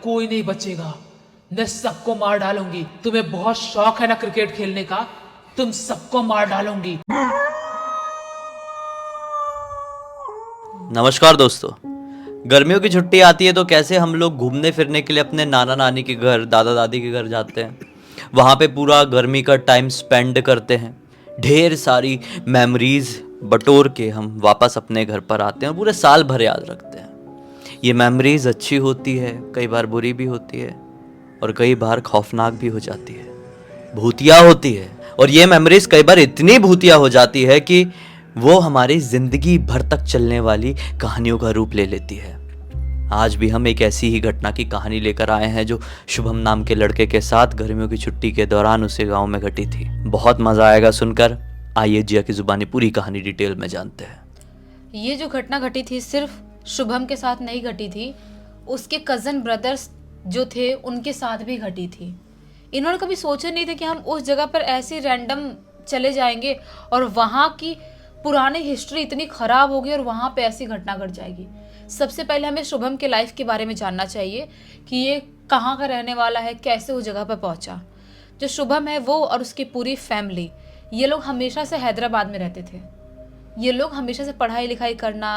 कोई नहीं बचेगा। मैं सबको मार डालूंगी। तुम्हें बहुत शौक है ना क्रिकेट खेलने का, तुम सबको मार डालूंगी। नमस्कार दोस्तों। गर्मियों की छुट्टी आती है तो कैसे हम लोग घूमने फिरने के लिए अपने नाना नानी के घर, दादा दादी के घर जाते हैं। वहाँ पे पूरा गर्मी का टाइम स्पेंड करते हैं। ढेर सारी मेमोरीज बटोर के हम वापस अपने घर पर आते हैं और पूरे साल भर याद रखते हैं। ये मेमोरीज अच्छी होती है, कई बार बुरी भी होती है और कई बार खौफनाक भी हो जाती है, भूतिया होती है। और ये मेमोरीज कई बार इतनी भूतिया हो जाती है कि वो हमारी जिंदगी भर तक चलने वाली कहानियों का रूप ले लेती है। आज भी हम एक ऐसी ही घटना की कहानी लेकर आए हैं जो शुभम नाम के लड़के के साथ गर्मियों की छुट्टी के दौरान उसे गांव में घटी थी। बहुत मजा आएगा सुनकर। आइए जिया की जुबानी पूरी कहानी डिटेल में जानते हैं। ये जो घटना घटी थी सिर्फ शुभम के साथ नहीं घटी थी, उसके कज़न ब्रदर्स जो थे उनके साथ भी घटी थी। इन्होंने कभी सोचा नहीं था कि हम उस जगह पर ऐसे रैंडम चले जाएंगे और वहाँ की पुरानी हिस्ट्री इतनी ख़राब होगी और वहाँ पे ऐसी घटना घट जाएगी। सबसे पहले हमें शुभम के लाइफ के बारे में जानना चाहिए कि ये कहाँ का रहने वाला है, कैसे उस जगह पर पहुँचा। जो शुभम है वो और उसकी पूरी फैमिली, ये लोग हमेशा से हैदराबाद में रहते थे। ये लोग हमेशा से पढ़ाई लिखाई करना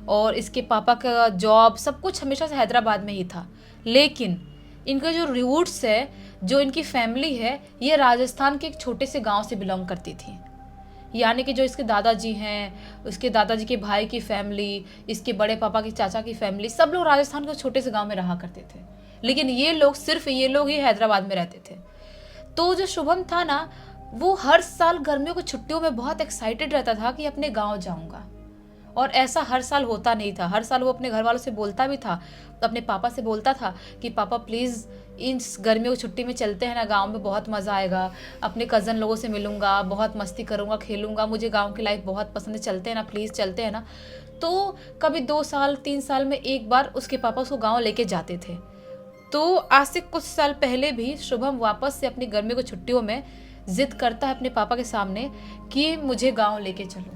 और इसके पापा का जॉब सब कुछ हमेशा से हैदराबाद में ही था। लेकिन इनका जो रूट्स है, जो इनकी फैमिली है, ये राजस्थान के एक छोटे से गांव से बिलोंग करती थी। यानी कि जो इसके दादाजी हैं, उसके दादाजी के भाई की फैमिली, इसके बड़े पापा के चाचा की फैमिली, सब लोग राजस्थान के छोटे से गांव में रहा करते थे। लेकिन ये लोग, सिर्फ ये लोग ही हैदराबाद में रहते थे। तो जो शुभम था ना, वो हर साल गर्मियों की छुट्टियों में बहुत एक्साइटेड रहता था कि अपने गांव जाऊंगा। और ऐसा हर साल होता नहीं था। हर साल वो अपने घर वालों से बोलता भी था, तो अपने पापा से बोलता था कि पापा प्लीज़ इन गर्मियों की छुट्टी में चलते हैं ना, गांव में बहुत मज़ा आएगा, अपने कज़न लोगों से मिलूंगा, बहुत मस्ती करूंगा, खेलूंगा, मुझे गांव की लाइफ बहुत पसंद है, चलते हैं ना प्लीज़, चलते हैं ना। तो कभी 2 साल 3 साल में एक बार उसके पापा उसको गाँव लेके जाते थे। तो आज से कुछ साल पहले भी शुभम वापस से अपनी गर्मियों की छुट्टियों में जिद करता है अपने पापा के सामने कि मुझे गांव लेके चलो।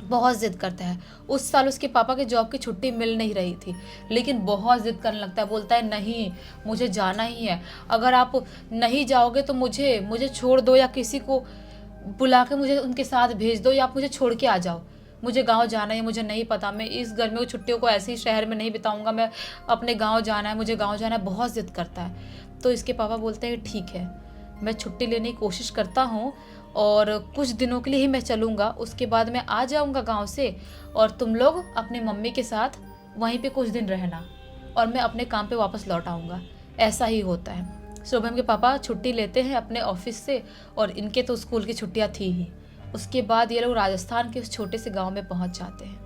बहुत जिद करता है। उस साल उसके पापा के जॉब की छुट्टी मिल नहीं रही थी, लेकिन बहुत जिद करने लगता है। बोलता है नहीं, मुझे जाना ही है। अगर आप नहीं जाओगे तो मुझे छोड़ दो, या किसी को बुला के मुझे उनके साथ भेज दो, या आप मुझे छोड़ के आ जाओ। मुझे गांव जाना है, मुझे नहीं पता, मैं इस गर्मियों की छुट्टियों को ऐसे ही शहर में नहीं बिताऊंगा, मैं अपने गाँव जाना है, मुझे गाँव जाना है। बहुत जिद करता है। तो इसके पापा बोलते हैं ठीक है, मैं छुट्टी लेने की कोशिश करता हूँ और कुछ दिनों के लिए ही मैं चलूँगा, उसके बाद मैं आ जाऊँगा गांव से और तुम लोग अपने मम्मी के साथ वहीं पे कुछ दिन रहना और मैं अपने काम पे वापस लौट आऊँगा। ऐसा ही होता है। शुभम के पापा छुट्टी लेते हैं अपने ऑफिस से और इनके तो स्कूल की छुट्टियाँ थी ही। उसके बाद ये लोग राजस्थान के उस छोटे से गाँव में पहुँच जाते हैं।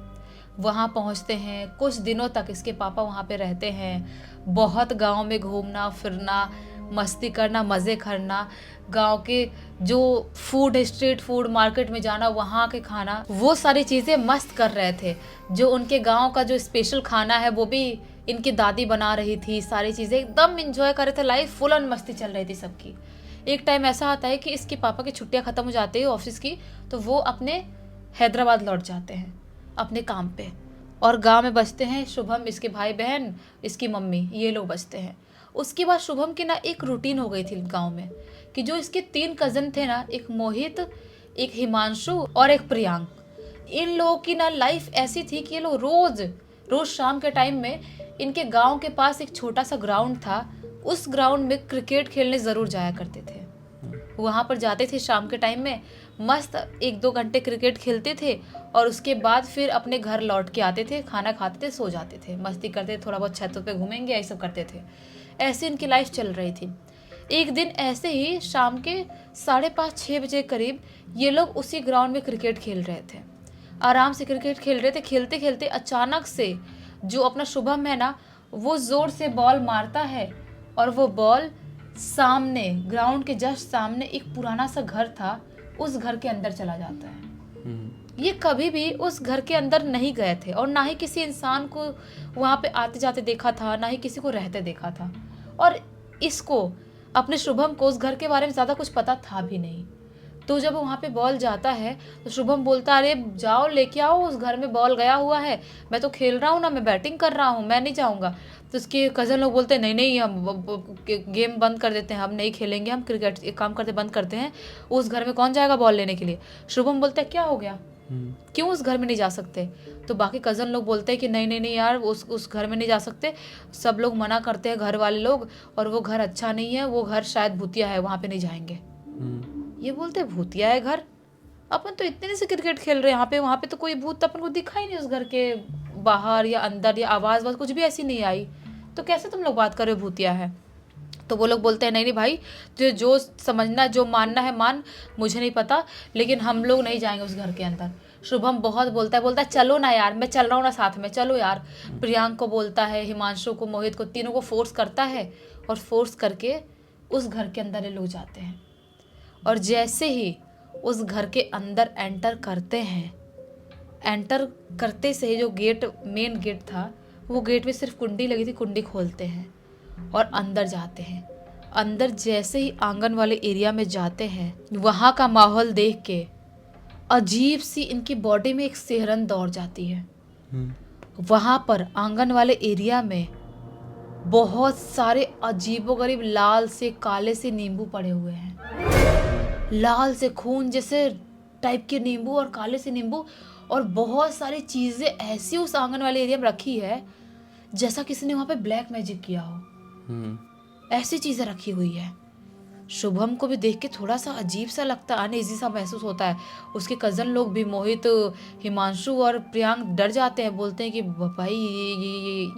वहाँ पहुँचते हैं, कुछ दिनों तक इसके पापा वहाँ पे रहते हैं। बहुत गाँव में घूमना फिरना, मस्ती करना, मज़े करना, गांव के जो फूड है, स्ट्रीट फूड, मार्केट में जाना, वहाँ के खाना, वो सारी चीज़ें मस्त कर रहे थे। जो उनके गांव का जो स्पेशल खाना है वो भी इनकी दादी बना रही थी। सारी चीज़ें एकदम एंजॉय कर रहे थे। लाइफ फुल ऑन मस्ती चल रही थी सबकी। एक टाइम ऐसा आता है कि इसके पापा की छुट्टियाँ ख़त्म हो जाती है ऑफिस की, तो वो अपने हैदराबाद लौट जाते हैं अपने काम पे, और गाँव में बचते हैं शुभम, इसके भाई बहन, इसकी मम्मी, ये लोग बचते हैं। उसके बाद शुभम की ना एक रूटीन हो गई थी गांव में कि जो इसके 3 कज़न थे ना, एक मोहित, एक हिमांशु और एक प्रियांक, इन लोगों की ना लाइफ ऐसी थी कि ये लोग रोज शाम के टाइम में इनके गांव के पास एक छोटा सा ग्राउंड था, उस ग्राउंड में क्रिकेट खेलने ज़रूर जाया करते थे। वहाँ पर जाते थे शाम के टाइम में, मस्त 1-2 घंटे क्रिकेट खेलते थे और उसके बाद फिर अपने घर लौट के आते थे, खाना खाते थे, सो जाते थे, मस्ती करते थे, थोड़ा बहुत छतों पे घूमेंगे, यही सब करते थे। ऐसे इनकी लाइफ चल रही थी। एक दिन ऐसे ही शाम के 5:30-6 बजे करीब ये लोग उसी ग्राउंड में क्रिकेट खेल रहे थे। आराम से क्रिकेट खेल रहे थे। खेलते खेलते अचानक से जो अपना शुभम है ना, वो ज़ोर से बॉल मारता है और वो बॉल सामने, ग्राउंड के जस्ट सामने एक पुराना सा घर था, उस घर के अंदर चला जाता है। ये कभी भी उस घर के अंदर नहीं गए थे और ना ही किसी इंसान को वहाँ पे आते जाते देखा था, ना ही किसी को रहते देखा था। और इसको, अपने शुभम को, उस घर के बारे में ज़्यादा कुछ पता था भी नहीं। तो जब वहाँ पे बॉल जाता है तो शुभम बोलता है अरे जाओ लेके आओ, उस घर में बॉल गया हुआ है, मैं तो खेल रहा हूँ ना, मैं बैटिंग कर रहा हूँ, मैं नहीं जाऊँगा। तो उसके कज़न लोग बोलते हैं नहीं नहीं, हम गेम बंद कर देते हैं, हम नहीं खेलेंगे, हम क्रिकेट एक काम करते बंद करते हैं, उस घर में कौन जाएगा बॉल लेने के लिए। शुभम बोलता है क्या हो गया, क्यों उस घर में नहीं जा सकते। तो बाकी कज़न लोग बोलते हैं कि नहीं नहीं नहीं यार, उस घर में नहीं जा सकते, सब लोग मना करते हैं घर वाले लोग, और वो घर अच्छा नहीं है, वो घर शायद भूतिया है, वहाँ पे नहीं जाएंगे। ये बोलते हैं भूतिया है घर, अपन तो इतने से क्रिकेट खेल रहे हैं यहाँ पे, वहाँ पे तो कोई भूत अपन को दिखा ही नहीं उस घर के बाहर या अंदर, या आवाज़ कुछ भी ऐसी नहीं आई, तो कैसे तुम लोग बात कर रहे हो भूतिया है। तो वो लोग बोलते हैं नहीं नहीं भाई, तुझे जो समझना जो मानना है मान, मुझे नहीं पता, लेकिन हम लोग नहीं जाएंगे उस घर के अंदर। शुभम बहुत बोलता है चलो ना यार, मैं चल रहा हूँ ना साथ में, चलो यार। प्रियांक को बोलता है, हिमांशु को, मोहित को, तीनों को फोर्स करता है, और फोर्स करके उस घर के अंदर ये लोग जाते हैं। और जैसे ही उस घर के अंदर एंटर करते हैं, एंटर करते से ही जो गेट, मेन गेट था, वो गेट में सिर्फ कुंडी लगी थी, कुंडी खोलते हैं और अंदर जाते हैं। अंदर जैसे ही आंगन वाले एरिया में जाते हैं, वहाँ का माहौल देख के अजीब सी इनकी बॉडी में एक सिहरन दौड़ जाती है। वहाँ पर आंगन वाले एरिया में बहुत सारे अजीबोगरीब लाल से काले से नींबू पड़े हुए हैं, लाल से खून जैसे टाइप के नींबू और काले से नींबू, और बहुत सारी चीज़ें ऐसी उस आंगन वाले एरिया में रखी है जैसा किसी ने वहाँ पे ब्लैक मैजिक किया हो। ऐसी चीज़ें रखी हुई है। शुभम को भी देख के थोड़ा सा अजीब सा लगता है, अनईजी सा महसूस होता है। उसके कज़न लोग भी, मोहित, हिमांशु और प्रियांक डर जाते हैं, बोलते हैं कि भाई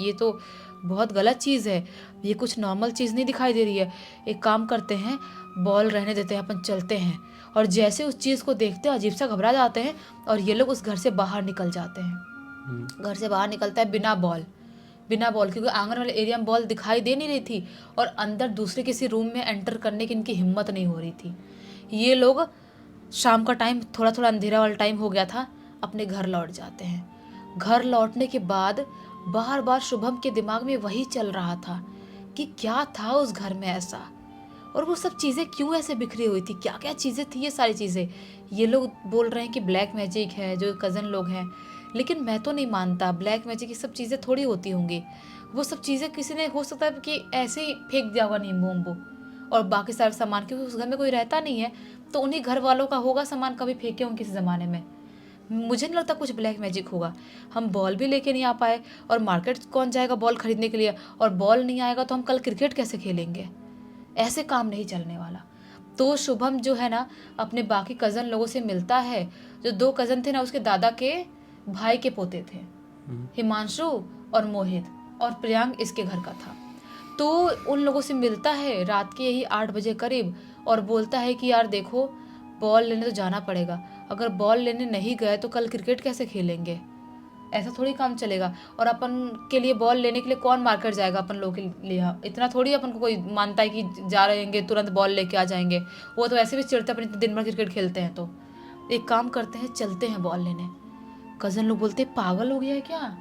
ये तो बहुत गलत चीज़ है, ये कुछ नॉर्मल चीज़ नहीं दिखाई दे रही है, एक काम करते हैं, बॉल रहने देते हैं, अपन चलते हैं। और जैसे उस चीज़ को देखते हैं अजीब सा घबरा जाते हैं, और ये लोग उस घर से बाहर निकल जाते हैं। घर से बाहर निकलता है बिना बॉल, क्योंकि आंगन वाले एरिया में बॉल दिखाई दे नहीं रही थी, और अंदर दूसरे किसी रूम में एंटर करने की इनकी हिम्मत नहीं हो रही थी। ये लोग शाम का टाइम, थोड़ा थोड़ा अंधेरा वाला टाइम हो गया था, अपने घर लौट जाते हैं। घर लौटने के बाद बार बार शुभम के दिमाग में वही चल रहा था कि क्या था उस घर में ऐसा, और वो सब चीज़ें क्यों ऐसे बिखरी हुई थी, क्या क्या चीज़ें थी ये सारी चीज़ें। ये लोग बोल रहे हैं कि ब्लैक मैजिक है, जो कज़न लोग हैं, लेकिन मैं तो नहीं मानता ब्लैक मैजिक ये सब चीज़ें थोड़ी होती होंगी। वो सब चीज़ें किसी ने, हो सकता है कि ऐसे ही फेंक दिया होगा नींबू उम्बू और बाकी सारे सामान, क्योंकि उस घर में कोई रहता नहीं है, तो उन्हीं घर वालों का होगा सामान, कभी फेंके होंगे किसी ज़माने में। मुझे नहीं लगता कुछ ब्लैक मैजिक होगा। हम बॉल भी लेके नहीं आ पाए, और मार्केट कौन जाएगा बॉल खरीदने के लिए, और बॉल नहीं आएगा तो हम कल क्रिकेट कैसे खेलेंगे। ऐसे काम नहीं चलने वाला। तो शुभम जो है ना, अपने बाकी कज़न लोगों से मिलता है। जो 2 कज़न थे ना, उसके दादा के भाई के पोते थे, हिमांशु और मोहित, और प्रियांक इसके घर का था। तो उन लोगों से मिलता है रात के यही 8 बजे करीब, और बोलता है कि यार देखो, बॉल लेने तो जाना पड़ेगा, अगर बॉल लेने नहीं गए तो कल क्रिकेट कैसे खेलेंगे, ऐसा थोड़ी काम चलेगा। और अपन के लिए बॉल लेने के लिए कौन मार्केट जाएगा अपन लोगों के लिए, इतना थोड़ी अपन को कोई मानता है कि जा रहेंगे तुरंत बॉल लेके आ जाएंगे। वो तो ऐसे भी चिढ़ते अपन इतने दिन भर क्रिकेट खेलते हैं। तो एक काम करते हैं, चलते हैं बॉल लेने। कज़न लोग बोलते हैं पागल हो गया है क्या,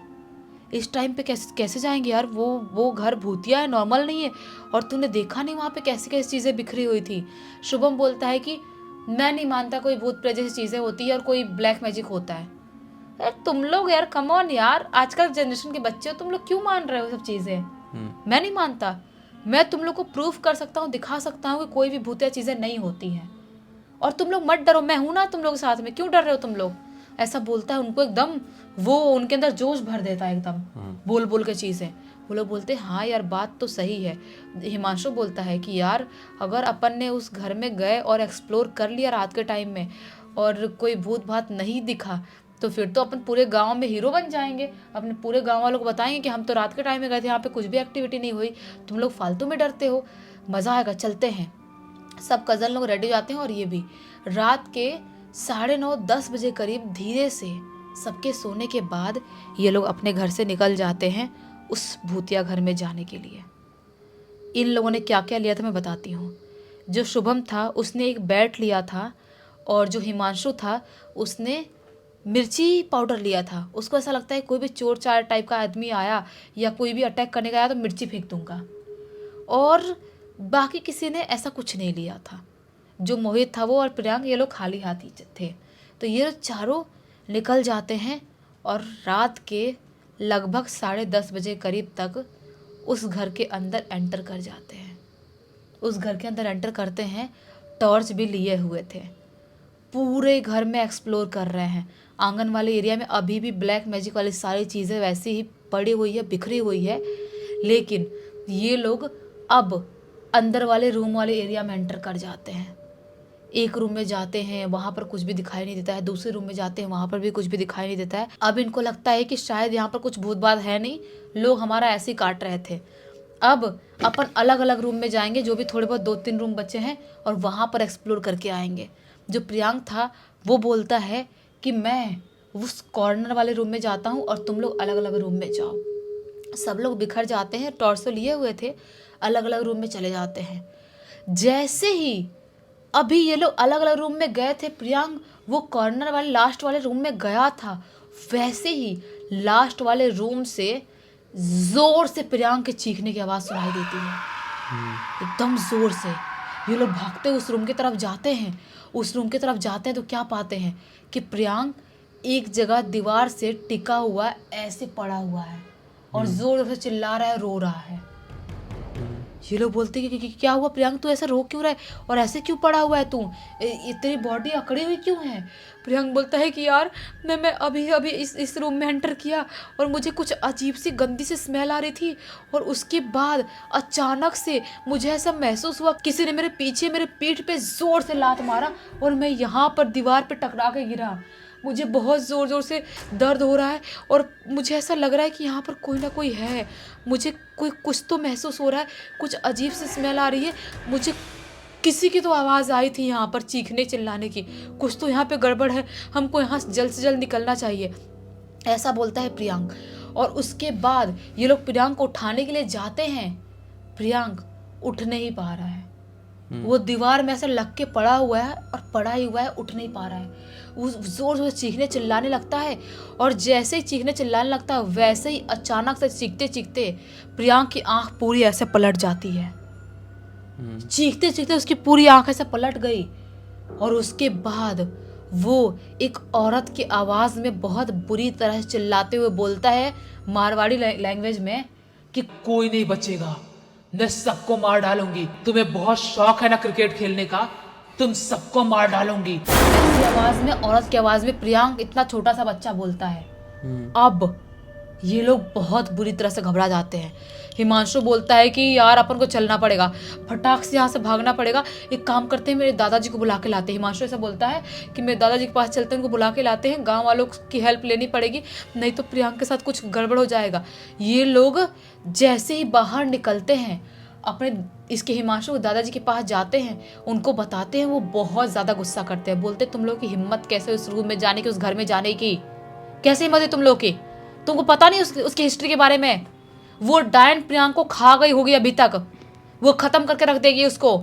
इस टाइम पे कैसे जाएंगे यार, वो घर भूतिया है, नॉर्मल नहीं है, और तूने देखा नहीं वहाँ पे कैसी कैसी चीज़ें बिखरी हुई थी। शुभम बोलता है कि मैं नहीं मानता कोई भूत प्रेत जैसी चीज़ें होती है और कोई ब्लैक मैजिक होता है। यार तुम लोग यार कम ऑन यार, आजकल जनरेशन के बच्चे हो, तुम लोग क्यों मान रहे हो सब चीज़ें। मैं नहीं मानता, मैं तुम लोग को प्रूफ कर सकता हूँ, दिखा सकता हूँ कि कोई भी भूतिया चीज़ें नहीं होती हैं, और तुम लोग मत डरो, मैं हूं ना तुम लोग साथ में, क्यों डर रहे हो तुम लोग। ऐसा बोलता है उनको, एकदम वो उनके अंदर जोश भर देता है एकदम बोल बोल के चीज़ें। वो लोग बोलते हैं हाँ यार बात तो सही है। हिमांशु बोलता है कि यार अगर अपन ने उस घर में गए और एक्सप्लोर कर लिया रात के टाइम में और कोई भूत भात नहीं दिखा, तो फिर तो अपन पूरे गांव में हीरो बन जाएंगे, अपने पूरे गांव वालों को बताएंगे कि हम तो रात के टाइम में गए थे, यहाँ पे कुछ भी एक्टिविटी नहीं हुई, तुम लोग फालतू में डरते हो, मज़ा आएगा, चलते हैं। सब कज़न लोग रेडी जाते हैं, और ये भी रात के 9:30-10 बजे करीब धीरे से सबके सोने के बाद ये लोग अपने घर से निकल जाते हैं उस भूतिया घर में जाने के लिए। इन लोगों ने क्या क्या लिया था मैं बताती हूँ। जो शुभम था उसने एक बैट लिया था, और जो हिमांशु था उसने मिर्ची पाउडर लिया था। उसको ऐसा लगता है कोई भी चोर चार टाइप का आदमी आया या कोई भी अटैक करने का आया तो मिर्ची फेंक दूंगा। और बाकी किसी ने ऐसा कुछ नहीं लिया था। जो मोहित था वो और प्रियांक ये लोग खाली हाथ ही थे। तो ये लोग चारों निकल जाते हैं और रात के लगभग 10:30 बजे करीब तक उस घर के अंदर एंटर कर जाते हैं। उस घर के अंदर एंटर करते हैं, टॉर्च भी लिए हुए थे, पूरे घर में एक्सप्लोर कर रहे हैं। आंगन वाले एरिया में अभी भी ब्लैक मैजिक वाली सारी चीज़ें वैसी ही पड़ी हुई है, बिखरी हुई है, लेकिन ये लोग अब अंदर वाले रूम वाले एरिया में एंटर कर जाते हैं। एक रूम में जाते हैं, वहाँ पर कुछ भी दिखाई नहीं देता है। दूसरे रूम में जाते हैं, वहाँ पर भी कुछ भी दिखाई नहीं देता है। अब इनको लगता है कि शायद यहाँ पर कुछ भूत बात है नहीं, लोग हमारा ऐसे ही काट रहे थे। अब अपन अलग अलग रूम में जाएंगे, जो भी थोड़े बहुत 2-3 रूम बचे हैं, और वहाँ पर एक्सप्लोर करके आएंगे। जो प्रियांक था वो बोलता है कि मैं उस कॉर्नर वाले रूम में जाता हूँ और तुम लोग अलग अलग रूम में जाओ। सब लोग बिखर जाते हैं, टॉर्च लिए हुए थे, अलग अलग रूम में चले जाते हैं। जैसे ही अभी ये लोग अलग अलग रूम में गए थे, प्रियांक वो कॉर्नर वाले लास्ट वाले रूम में गया था, वैसे ही लास्ट वाले रूम से जोर से प्रियांक के चीखने की आवाज़ सुनाई देती है, एकदम जोर से। ये लोग भागते उस रूम की तरफ जाते हैं। उस रूम की तरफ जाते हैं तो क्या पाते हैं कि प्रियांक एक जगह दीवार से टिका हुआ ऐसे पड़ा हुआ है और जोर जोर से चिल्ला रहा है, रो रहा है। ये लोग बोलते हैं कि क्या हुआ प्रियांक, तू ऐसा रो क्यों रहा है और ऐसे क्यों पड़ा हुआ है तू, तेरी बॉडी अकड़ी हुई क्यों है। प्रियांक बोलता है कि यार मैं अभी अभी इस रूम में एंटर किया और मुझे कुछ अजीब सी गंदी सी स्मेल आ रही थी, और उसके बाद अचानक से मुझे ऐसा महसूस हुआ किसी ने मेरे पीछे मेरे पीठ पे जोर से लात मारा और मैं यहाँ पर दीवार पे टकरा के गिरा। मुझे बहुत ज़ोर ज़ोर से दर्द हो रहा है और मुझे ऐसा लग रहा है कि यहाँ पर कोई ना कोई है। मुझे कुछ तो महसूस हो रहा है, कुछ अजीब सी स्मेल आ रही है। मुझे किसी की तो आवाज़ आई थी यहाँ पर चीखने चिल्लाने की, कुछ तो यहाँ पे गड़बड़ है, हमको यहाँ जल्द से जल्द निकलना चाहिए, ऐसा बोलता है प्रियांक। और उसके बाद ये लोग प्रियांक को उठाने के लिए जाते हैं। प्रियांक उठ नहीं पा रहा है, वो दीवार में ऐसे लग के पड़ा हुआ है और पड़ा ही हुआ है, उठ नहीं पा रहा है। वो जोर जोर से चीखने चिल्लाने लगता है और जैसे ही चीखने चिल्लाने लगता है वैसे ही अचानक से चीखते चीखते प्रियांक की आंख पूरी ऐसे पलट जाती है। चीखते चीखते उसकी पूरी आंख ऐसे पलट गई और उसके बाद वो एक औरत की आवाज़ में बहुत बुरी तरह से चिल्लाते हुए बोलता है मारवाड़ी लैंग्वेज में कि कोई नहीं बचेगा, मैं सबको मार डालूंगी। तुम्हें बहुत शौक है ना क्रिकेट खेलने का, तुम सबको मार डालूंगी। ऐसी आवाज में, औरत की आवाज में प्रियांक इतना छोटा सा बच्चा बोलता है। अब ये लोग बहुत बुरी तरह से घबरा जाते हैं। हिमांशु बोलता है कि यार अपन को चलना पड़ेगा, फटाक से यहाँ से भागना पड़ेगा, एक काम करते हैं मेरे दादाजी को बुला के लाते हैं। हिमांशु ऐसा बोलता है कि मेरे दादाजी के पास चलते हैं, उनको बुला के लाते हैं, गांव वालों की हेल्प लेनी पड़ेगी, नहीं तो प्रियांक के साथ कुछ गड़बड़ हो जाएगा। ये लोग जैसे ही बाहर निकलते हैं अपने इसके हिमांशु दादाजी के पास जाते हैं, उनको बताते हैं, वो बहुत ज़्यादा गुस्सा करते हैं। बोलते तुम लोग की हिम्मत कैसे उस रूम में जाने की, उस घर में जाने की, कैसे हिम्मत है तुम लोग की, तुमको पता नहीं उसकी हिस्ट्री के बारे में। वो डायन प्रियांक को खा गई होगी, अभी तक वो खत्म करके रख देगी उसको।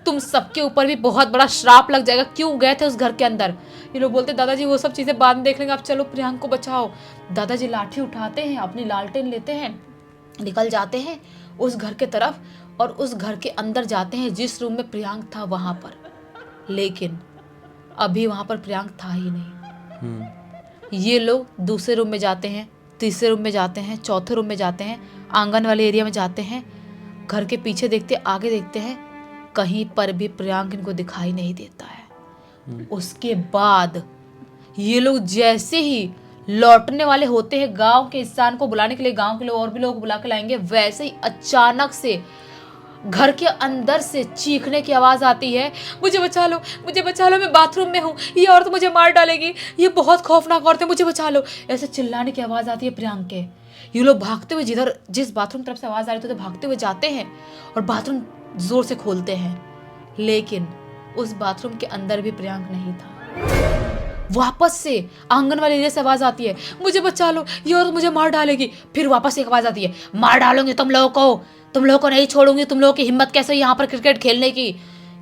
तुम सबके ऊपर भी बहुत बड़ा श्राप लग जाएगा, क्यों गए थे उस घर के अंदर। ये लोग बोलते दादाजी वो सब चीज़ें बाद में देख लेंगे, आप चलो प्रियांक को बचाओ। दादाजी लाठी उठाते हैं, अपनी लालटेन लेते हैं, निकल जाते हैं उस घर के तरफ और उस घर के अंदर जाते हैं जिस रूम में प्रियांक था वहाँ पर। लेकिन अभी वहाँ पर प्रियांक था ही नहीं। ये लोग दूसरे रूम में जाते हैं, तीसरे रूम में जाते हैं, चौथे रूम में जाते हैं, आंगन वाले एरिया में जाते हैं, घर के पीछे देखते, आगे देखते हैं, कहीं पर भी प्रियांक इनको दिखाई नहीं देता है। उसके बाद ये लोग जैसे ही लौटने वाले होते हैं, गांव के इंसान को बुलाने के लिए, गांव के लोग और भी लोग बुला के लाएंगे, वैसे ही अचानक से घर के अंदर से चीखने की आवाज आती है, मुझे बचा लो, मुझे बचा लो, मैं बाथरूम में हूँ, ये औरत मुझे मार डालेगी, ये बहुत खौफनाक औरत है, मुझे बचा लो। ऐसे चिल्लाने की आवाज आती है प्रियांक के। ये लोग भागते हुए जिस बाथरूम तरफ से आवाज आ रही थी तो भागते हुए जाते हैं और बाथरूम जोर से खोलते हैं, लेकिन उस बाथरूम के अंदर भी प्रियांक नहीं था। वापस से आंगन वाले एरिया से आवाज आती है, मुझे बचा लो, ये औरत मुझे मार डालेगी। फिर वापस एक आवाज आती है, मार डालूंगी तुम लोगों को नहीं छोड़ूंगी, तुम लोगों की हिम्मत कैसे यहाँ पर क्रिकेट खेलने की।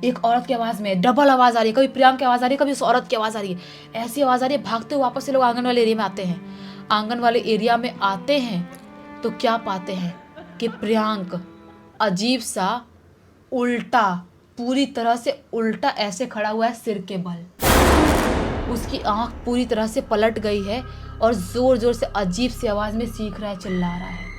एक औरत की आवाज में डबल आवाज आ रही है, कभी प्रियांक की आवाज आ रही है, कभी उस औरत की आवाज आ रही है, ऐसी आवाज आ रही है। भागते हुए वापस से लोग आंगन वाले एरिया में आते हैं। आंगन वाले एरिया में आते हैं तो क्या पाते हैं कि प्रियांक अजीब सा उल्टा पूरी तरह से उल्टा ऐसे खड़ा हुआ है सिर के बल। उसकी आंख पूरी तरह से पलट गई है और जोर जोर से अजीब सी आवाज में चीख रहा है, चिल्ला रहा है।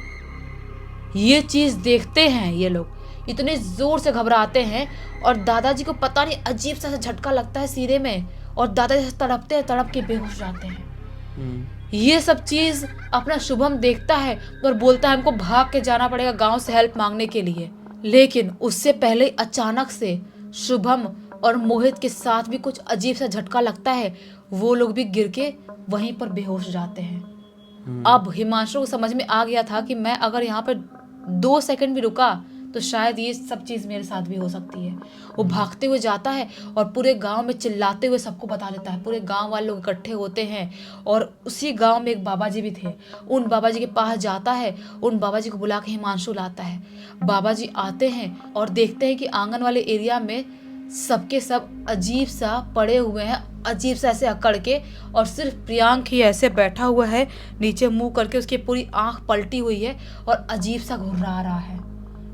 ये चीज देखते हैं ये लोग, इतने जोर से घबराते हैं और दादाजी को पता नहीं अजीब सा झटका लगता है सीने में और दादाजी तड़पते हैं, तड़प के बेहोश जाते हैं। ये सब चीज अपना शुभम देखता है और बोलता है हमको भाग के जाना पड़ेगा गांव से हेल्प मांगने के लिए। लेकिन उससे पहले अचानक से शुभम और मोहित के साथ भी कुछ अजीब सा झटका लगता है, वो लोग भी गिर के वहीं पर बेहोश जाते हैं। अब हिमांशु को समझ में आ गया था कि मैं अगर यहाँ पर 2 सेकंड भी रुका तो शायद ये सब चीज़ मेरे साथ भी हो सकती है। वो भागते हुए जाता है और पूरे गांव में चिल्लाते हुए सबको बता देता है। पूरे गांव वाले लोग इकट्ठे होते हैं और उसी गांव में एक बाबा जी भी थे। उन बाबा जी के पास जाता है, उन बाबा जी को बुला के हिमांशु लाता है। बाबा जी आते हैं और देखते हैं कि आंगन वाले एरिया में सबके सब अजीब सा पड़े हुए हैं, अजीब सा ऐसे अकड़ के, और सिर्फ प्रियांक ही ऐसे बैठा हुआ है नीचे मुंह करके, उसकी पूरी आंख पलटी हुई है और अजीब सा घुर्रा रहा है।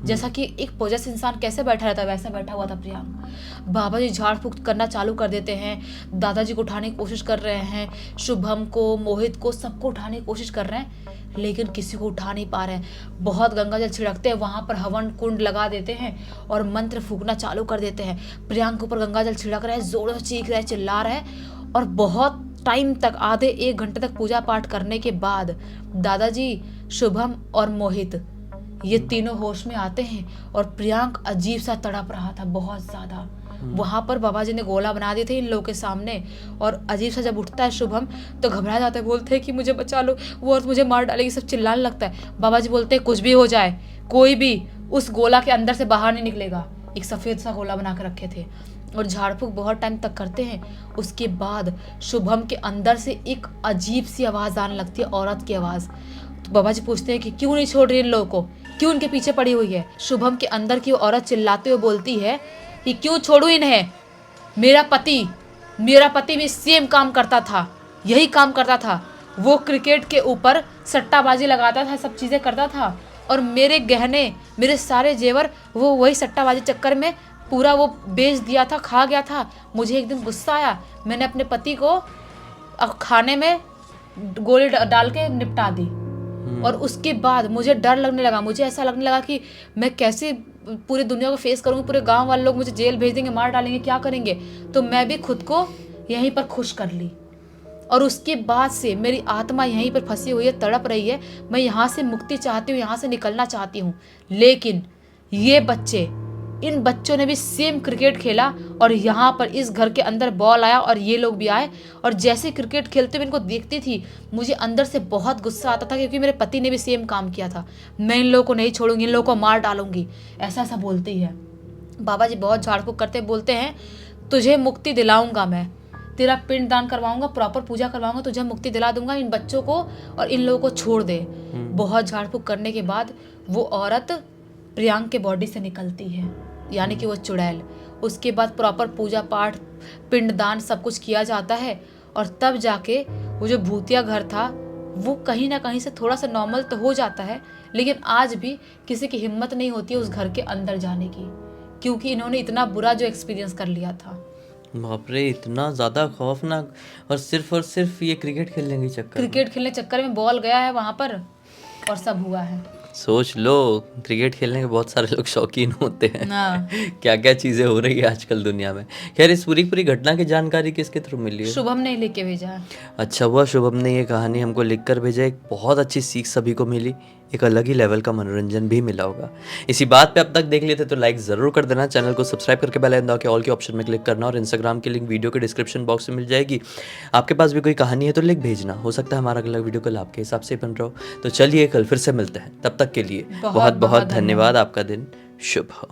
जैसा कि एक पोजेस इंसान कैसे बैठा रहता है वैसा बैठा हुआ था प्रियांक। बाबा जी झाड़ फूक करना चालू कर देते हैं, दादाजी को उठाने की कोशिश कर रहे हैं, शुभम को, मोहित को, सबको उठाने की कोशिश कर रहे हैं, लेकिन किसी को उठा नहीं पा रहे हैं। बहुत गंगा जल छिड़कते हैं, वहां पर हवन कुंड लगा देते हैं और मंत्र फूकना चालू कर देते हैं। प्रियांक के ऊपर गंगा जल छिड़क रहे हैं, जोरों से चीख रहे हैं, चिल्ला रहे हैं और बहुत टाइम तक, आधे 1 घंटे तक पूजा पाठ करने के बाद दादाजी, शुभम और मोहित ये तीनों होश में आते हैं और प्रियांक अजीब सा तड़प रहा था बहुत ज्यादा। वहां पर बाबा जी ने गोला बना दिए थे इन लोगों के सामने और अजीब सा जब उठता है शुभम तो घबरा जाता है, बोलते हैं कि मुझे बचा लो, वो और मुझे मार डालेगी, सब चिल्लाने लगता है। बाबा जी बोलते हैं कुछ भी हो जाए, कोई भी उस गोला के अंदर से बाहर नहीं निकलेगा। एक सफेद सा गोला बना के रखे थे और झाड़ फूक बहुत टाइम तक करते हैं। उसके बाद शुभम के अंदर से एक अजीब सी आवाज आने लगती है, औरत की आवाज। तो बाबा जी पूछते हैं कि क्यों नहीं छोड़ रही इन लोगों को, क्यों इनके पीछे पड़ी हुई है। शुभम के अंदर की औरत चिल्लाते हुए बोलती है कि क्यों छोड़ू इन्हें, मेरा पति भी सेम काम करता था, यही काम करता था। वो क्रिकेट के ऊपर सट्टाबाजी लगाता था, सब चीज़ें करता था और मेरे गहने, मेरे सारे जेवर वो वही सट्टाबाजी चक्कर में पूरा वो बेच दिया था, खा गया था। मुझे एक दिन गुस्सा आया, मैंने अपने पति को खाने में गोली डाल के निपटा दी और उसके बाद मुझे डर लगने लगा। मुझे ऐसा लगने लगा कि मैं कैसे पूरी दुनिया को फेस करूँगी, पूरे गांव वाले लोग मुझे जेल भेज देंगे, मार डालेंगे, क्या करेंगे। तो मैं भी खुद को यहीं पर खुश कर ली और उसके बाद से मेरी आत्मा यहीं पर फंसी हुई है, तड़प रही है। मैं यहाँ से मुक्ति चाहती हूँ, यहाँ से निकलना चाहती हूँ। लेकिन ये बच्चे, इन बच्चों ने भी सेम क्रिकेट खेला और यहाँ पर इस घर के अंदर बॉल आया और ये लोग भी आए और जैसे क्रिकेट खेलते हुए इनको देखती थी मुझे अंदर से बहुत गुस्सा आता था, क्योंकि मेरे पति ने भी सेम काम किया था। मैं इन लोगों को नहीं छोड़ूंगी, इन लोगों को मार डालूंगी, ऐसा ऐसा बोलती है। बाबा जी बहुत झाड़ फूक करते बोलते हैं तुझे मुक्ति दिलाऊंगा, मैं तेरा पिंड दान करवाऊंगा, प्रॉपर पूजा करवाऊंगा, तुझे मुक्ति दिला दूंगा, इन बच्चों को और इन लोगों को छोड़ दे। बहुत झाड़ फूक करने के बाद वो औरत प्रियांक के बॉडी से निकलती है, यानी कि वो चुड़ैल। उसके बाद प्रॉपर पूजा पाठ, पिंडदान सब कुछ किया जाता है और तब जाके वो जो भूतिया घर था वो कहीं ना कहीं से थोड़ा सा नॉर्मल तो हो जाता है। लेकिन आज भी किसी की हिम्मत नहीं होती है उस घर के अंदर जाने की, क्योंकि इन्होंने इतना बुरा जो एक्सपीरियंस कर लिया था। बाप रे, इतना ज़्यादा खौफनाक, और सिर्फ ये क्रिकेट खेलने के चक्कर में बॉल गया है वहाँ पर और सब हुआ है। सोच लो, क्रिकेट खेलने के बहुत सारे लोग शौकीन होते हैं। क्या क्या चीज़ें हो रही है आजकल दुनिया में। खैर, इस पूरी घटना की जानकारी किसके थ्रू मिली है? शुभम ने लिख के भेजा। अच्छा हुआ शुभम ने ये कहानी हमको लिख कर भेजा, एक बहुत अच्छी सीख सभी को मिली, एक अलग ही लेवल का मनोरंजन भी मिला होगा। इसी बात पे अब तक देख लिए थे तो लाइक ज़रूर कर देना, चैनल को सब्सक्राइब करके बेल आइकन दबा के ऑल के ऑप्शन में क्लिक करना और इंस्टाग्राम की लिंक वीडियो के डिस्क्रिप्शन बॉक्स में मिल जाएगी। आपके पास भी कोई कहानी है तो लिख भेजना, हो सकता है हमारा अगला वीडियो कल आपके हिसाब से बन रहा हो। तो चलिए कल फिर से मिलते हैं, तब तक के लिए बहुत बहुत धन्यवाद। आपका दिन शुभ हो।